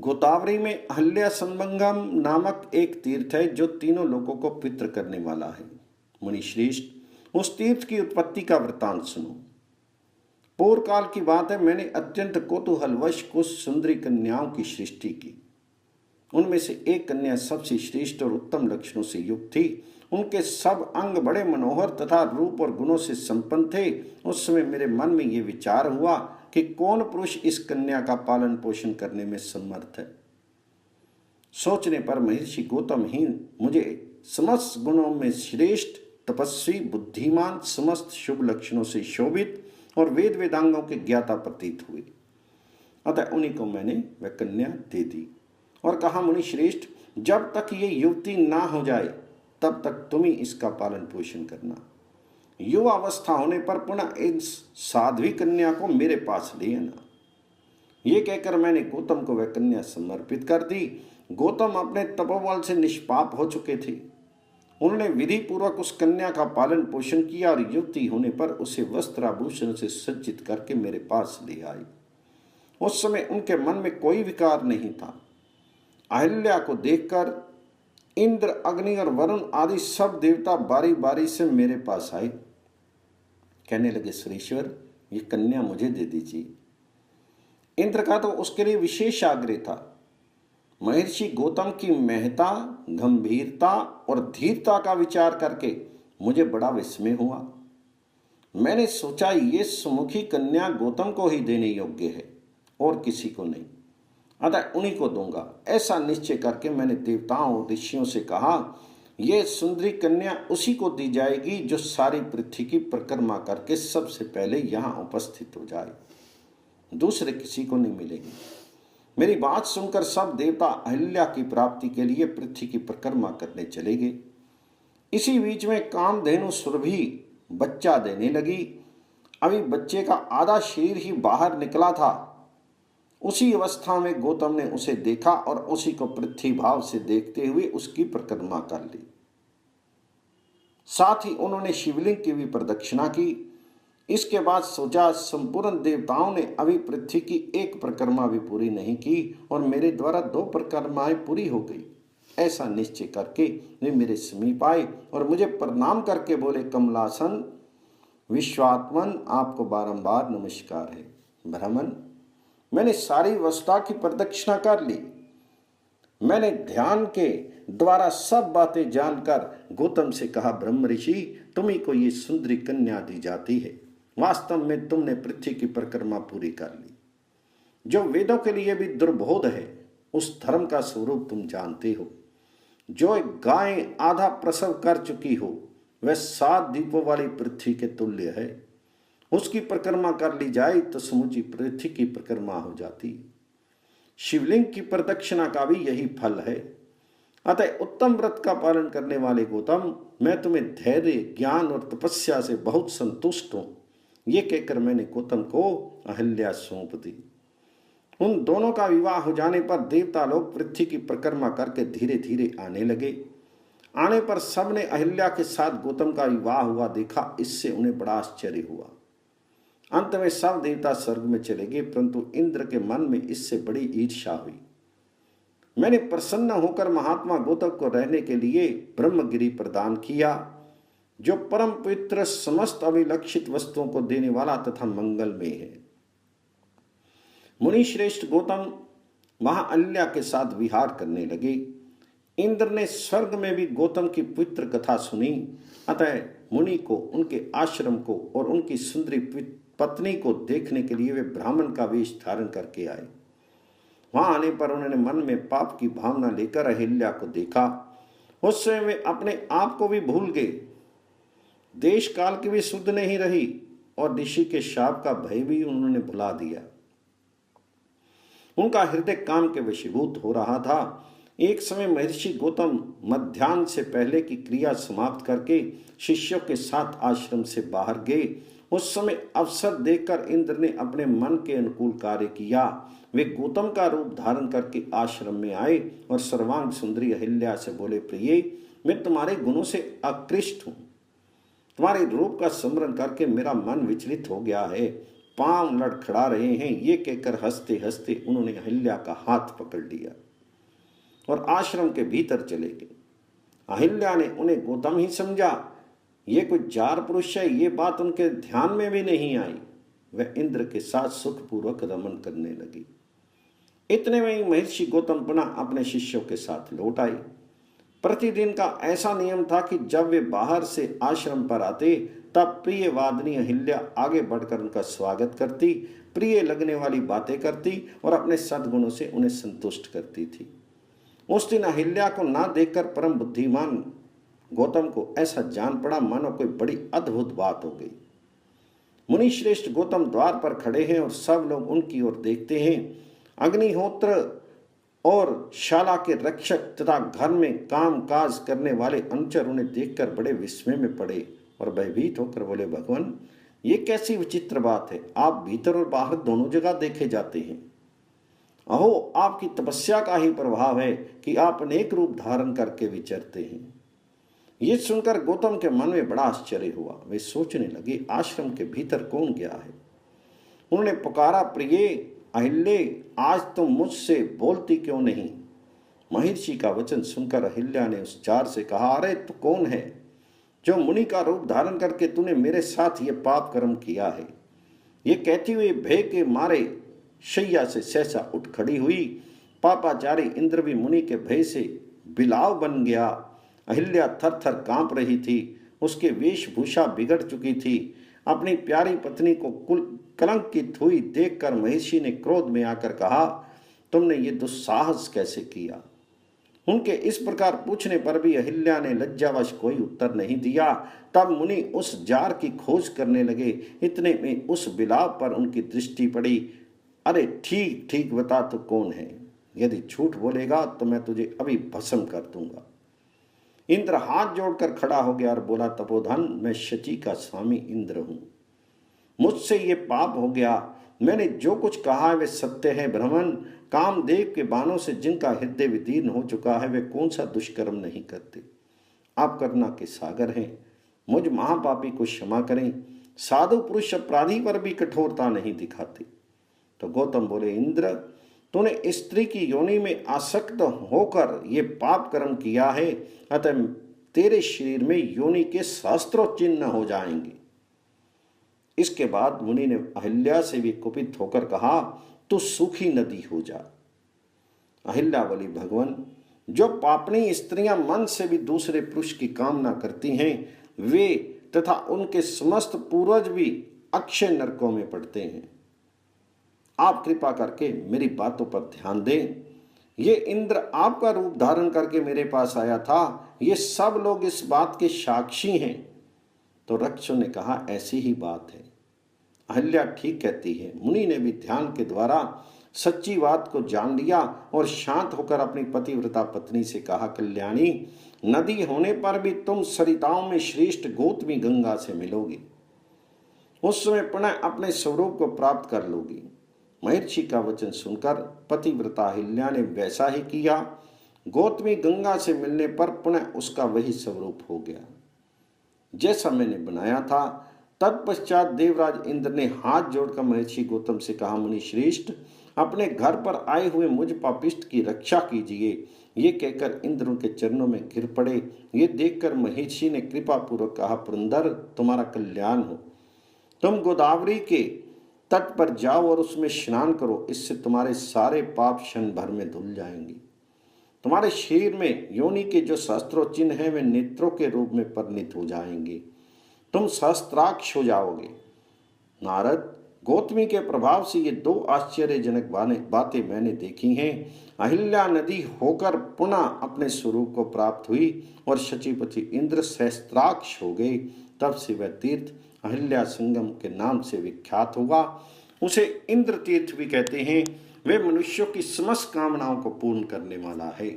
गोदावरी में अहल्या संगम नामक एक तीर्थ है जो तीनों लोगों को पवित्र करने वाला है। मुनिश्रेष्ठ, उस तीर्थ की उत्पत्ति का वृतांत सुनो। पूर्व काल की बात है, मैंने अत्यंत कौतूहलवश कुछ सुंदरी कन्याओं की सृष्टि की। उनमें से एक कन्या सबसे श्रेष्ठ और उत्तम लक्षणों से युक्त थी। उनके सब अंग बड़े मनोहर तथा रूप और गुणों से संपन्न थे। उस समय मेरे मन में ये विचार हुआ कि कौन पुरुष इस कन्या का पालन पोषण करने में समर्थ है। सोचने पर महर्षि गौतम ही मुझे समस्त गुणों में श्रेष्ठ, तपस्वी, बुद्धिमान, समस्त शुभ लक्षणों से शोभित और वेद वेदांगों के ज्ञाता प्रतीत हुए। अतः उन्हीं को मैंने वह कन्या दे दी और कहा, मुनि श्रेष्ठ, जब तक ये युवती ना हो जाए तब तक तुम ही इसका पालन पोषण करना। युवा अवस्था होने पर पुनः इस साध्वी कन्या को मेरे पास ले आना। ये कहकर मैंने गौतम को वह कन्या समर्पित कर दी। गौतम अपने तपोबल से निष्पाप हो चुके थे। उन्होंने विधि पूर्वक उस कन्या का पालन पोषण किया और युवती होने पर उसे वस्त्राभूषण से सज्जित करके मेरे पास ले आई। उस समय उनके मन में कोई विकार नहीं था। अहिल्या को देखकर इंद्र, अग्नि और वरुण आदि सब देवता बारी बारी से मेरे पास आए। कहने लगे, सुरेश्वर, ये कन्या मुझे दे दीजिए। इंद्र का तो उसके लिए विशेष आग्रह था। महर्षि गौतम की महता, गंभीरता और धीरता का विचार करके मुझे बड़ा विस्मय हुआ। मैंने सोचा, ये सुमुखी कन्या गौतम को ही देने योग्य है और किसी को नहीं, अतः उन्हीं को दूंगा। ऐसा निश्चय करके मैंने देवताओं और ऋषियों से कहा, यह सुंदरी कन्या उसी को दी जाएगी जो सारी पृथ्वी की परिक्रमा करके सबसे पहले यहाँ उपस्थित हो जाए। दूसरे किसी को नहीं मिलेगी। मेरी बात सुनकर सब देवता अहिल्या की प्राप्ति के लिए पृथ्वी की परिक्रमा करने चले गए। इसी बीच में कामधेनु सुरभि बच्चा देने लगी। अभी बच्चे का आधा शरीर ही बाहर निकला था। उसी अवस्था में गौतम ने उसे देखा और उसी को पृथ्वी भाव से देखते हुए उसकी परिक्रमा कर ली। साथ ही उन्होंने शिवलिंग की भी प्रदक्षिणा की। इसके बाद सोचा, संपूर्ण देवताओं ने अभी पृथ्वी की एक परिक्रमा भी पूरी नहीं की और मेरे द्वारा 2 परिक्रमाएं पूरी हो गई। ऐसा निश्चय करके वे मेरे समीप आए और मुझे प्रणाम करके बोले, कमलासन विश्वात्मन, आपको बारंबार नमस्कार है। ब्राह्मण, मैंने सारी अवस्था की प्रदक्षिणा कर ली। मैंने ध्यान के द्वारा सब बातें जानकर गौतम से कहा, ब्रह्म ऋषि, तुम्ही को ये सुंदरी कन्या दी जाती है। वास्तव में तुमने पृथ्वी की परिक्रमा पूरी कर ली। जो वेदों के लिए भी दुर्बोध है, उस धर्म का स्वरूप तुम जानते हो। जो एक गाय आधा प्रसव कर चुकी हो, वह 7 दीपों वाली पृथ्वी के तुल्य है। उसकी परिक्रमा कर ली जाए तो समूची पृथ्वी की परिक्रमा हो जाती। शिवलिंग की प्रदक्षिणा का भी यही फल है। अतः उत्तम व्रत का पालन करने वाले गौतम, मैं तुम्हें धैर्य, ज्ञान और तपस्या से बहुत संतुष्ट हूं। ये कहकर मैंने गौतम को अहिल्या सौंप दी। उन दोनों का विवाह हो जाने पर देवता लोग पृथ्वी की परिक्रमा करके धीरे धीरे आने लगे। आने पर सबने अहिल्या के साथ गौतम का विवाह हुआ देखा। इससे उन्हें बड़ा आश्चर्य हुआ। अंत में सब देवता स्वर्ग में चले गए, परंतु इंद्र के मन में इससे बड़ी ईर्ष्या हुई। मैंने प्रसन्न होकर महात्मा गौतम को रहने के लिए ब्रह्मगिरि प्रदान किया, जो परम पवित्र, समस्त अभिलक्षित वस्तुओं को देने वाला तथा मंगलमय है। मुनि श्रेष्ठ गौतम वहां अहिल्या के साथ विहार करने लगे। इंद्र ने स्वर्ग में भी गौतम की पवित्र कथा सुनी। अतः मुनि को, उनके आश्रम को और उनकी सुंदरी पत्नी को देखने के लिए वे ब्राह्मण का वेश धारण करके आए। वहां आने पर उन्होंने मन में पाप की भावना लेकर अहिल्या को देखा। उस समय वे अपने आप को भी भूल गए, देश काल की भी सुध नहीं रही और ऋषि के शाप का भय भी उन्होंने भुला दिया। उनका हृदय काम के वशीभूत हो रहा था। एक समय महर्षि गौतम मध्याह्न से पहले की क्रिया समाप्त करके शिष्यों के साथ आश्रम से बाहर गए। उस समय अवसर देखकर इंद्र ने अपने मन के अनुकूल कार्य किया। वे गौतम का रूप धारण करके आश्रम में आए और सर्वांग सुंदरी अहिल्या से बोले, प्रिय, मैं तुम्हारे गुणों से आकृष्ट हूँ। तुम्हारे रूप का स्मरण करके मेरा मन विचलित हो गया है। पांव लड़खड़ा रहे हैं, ये कहकर हंसते हंसते उन्होंने अहिल्या का हाथ पकड़ लिया और आश्रम के भीतर चले गए। अहिल्या ने उन्हें गौतम ही समझा, ये कोई जार पुरुष है, ये बात उनके ध्यान में भी नहीं आई। वह इंद्र के साथ सुखपूर्वक रमन करने लगी। इतने में ही महर्षि गौतम पुनः अपने शिष्यों के साथ लौट आए। प्रतिदिन का ऐसा नियम था कि जब वे बाहर से आश्रम पर आते तब प्रिय वादनी अहिल्या आगे बढ़कर उनका स्वागत करती, प्रिय लगने वाली बातें करती और अपने सद्गुणों से उन्हें संतुष्ट करती थी। उस दिन अहिल्या को ना देखकर परम बुद्धिमान गौतम को ऐसा जान पड़ा मानो कोई बड़ी अद्भुत बात हो गई। मुनि श्रेष्ठ गौतम द्वार पर खड़े हैं और सब लोग उनकी ओर देखते हैं। अग्निहोत्र और शाला के रक्षक तथा घर में काम काज करने वाले अनुचर उन्हें देखकर बड़े विस्मय में पड़े और भयभीत होकर बोले, भगवान ये कैसी विचित्र बात है, आप भीतर और बाहर दोनों जगह देखे जाते हैं। अहो आपकी तपस्या का ही प्रभाव है कि आप अनेक रूप धारण करके विचरते हैं। ये सुनकर गौतम के मन में बड़ा आश्चर्य हुआ। वे सोचने लगे, आश्रम के भीतर कौन गया है। उन्होंने पुकारा, प्रिय अहिल्ये, आज तुम मुझसे बोलती क्यों नहीं। महर्षि का वचन सुनकर अहिल्या ने उस जार से कहा, अरे तू कौन है जो मुनि का रूप धारण करके तूने मेरे साथ ये पाप कर्म किया है। ये कहती हुई भय के मारे शैया से सहसा उठ खड़ी हुई। पापाचारी इंद्र भी मुनि के भय से बिलाव बन गया। अहिल्या थर थर कांप रही थी, उसके वेशभूषा बिगड़ चुकी थी। अपनी प्यारी पत्नी को कलंकित हुई देखकर महर्षि ने क्रोध में आकर कहा, तुमने ये दुस्साहस कैसे किया। उनके इस प्रकार पूछने पर भी अहिल्या ने लज्जावश कोई उत्तर नहीं दिया। तब मुनि उस जार की खोज करने लगे। इतने में उस बिलाव पर उनकी दृष्टि पड़ी। अरे ठीक ठीक बता तो कौन है, यदि झूठ बोलेगा तो मैं तुझे अभी भस्म कर दूंगा। इंद्र हाथ जोड़कर खड़ा हो गया और बोला, तपोधन मैं शची का स्वामी इंद्र हूं, मुझसे ये पाप हो गया। मैंने जो कुछ कहा है वे सत्य है। ब्राह्मण कामदेव के बाणों से जिनका हृदय विदीर्ण हो चुका है वे कौन सा दुष्कर्म नहीं करते। आप करुणा के सागर हैं, मुझ महापापी को क्षमा करें। साधु पुरुष अपराधी पर भी कठोरता नहीं दिखाते। तो गौतम बोले, इंद्र तूने स्त्री की योनि में आसक्त होकर ये पाप कर्म किया है, अतः तेरे शरीर में योनि के सहस्त्रों चिन्ह हो जाएंगे। इसके बाद मुनि ने अहिल्या से भी कुपित होकर कहा, तू सूखी नदी हो जा। अहिल्या बोली, भगवान जो पापनी स्त्रियां मन से भी दूसरे पुरुष की कामना करती हैं वे तथा उनके समस्त पूर्वज भी अक्षय नरकों में पड़ते हैं। आप कृपा करके मेरी बातों पर ध्यान दें। ये इंद्र आपका रूप धारण करके मेरे पास आया था, ये सब लोग इस बात के साक्षी हैं। तो रक्षु ने कहा, ऐसी ही बात है। अहिल्या ठीक कहती है। मुनि ने भी ध्यान के द्वारा सच्ची बात को जान लिया और शांत होकर अपनी पतिव्रता पत्नी से कहा, कल्याणी नदी होने पर भी तुम सरिताओं में श्रेष्ठ गौतमी गंगा से मिलोगी। उस समय पुनः अपने स्वरूप को प्राप्त कर लोगी। महर्षि का वचन सुनकर पतिव्रता अहिल्या ने वैसा ही किया। गौतमी गंगा से मिलने पर पुनः उसका वही स्वरूप हो गया जैसा मैंने बनाया था। तत्पश्चात देवराज इंद्र ने हाथ जोड़कर महर्षि गौतम से कहा, मुनि श्रेष्ठ अपने घर पर आए हुए मुझ पापिष्ट की रक्षा कीजिए। ये कहकर इंद्र उनके चरणों में गिर पड़े। ये देखकर महर्षि ने कृपा पूर्वक कहा, पुरंदर तुम्हारा कल्याण हो। तुम गोदावरी के तट पर जाओ और उसमें स्नान करो, इससे तुम्हारे सारे पाप क्षण भर में धुल जाएंगे। तुम्हारे शरीर में योनि के जो सहस्त्रों चिन्ह हैं वे नेत्रों के रूप में परिणित हो जाएंगे। तुम सहस्त्राक्ष हो जाओगे। नारद गौतमी के प्रभाव से ये दो आश्चर्यजनक बातें मैंने देखी हैं। अहिल्या नदी होकर पुनः अपने स्वरूप को प्राप्त हुई और शचीपति इंद्र सहस्त्राक्ष हो गए। तब से वह तीर्थ अहिल्या संगम के नाम से विख्यात हुआ। उसे इंद्र तीर्थ भी कहते हैं। वे मनुष्यों की समस्त कामनाओं को पूर्ण करने वाला है।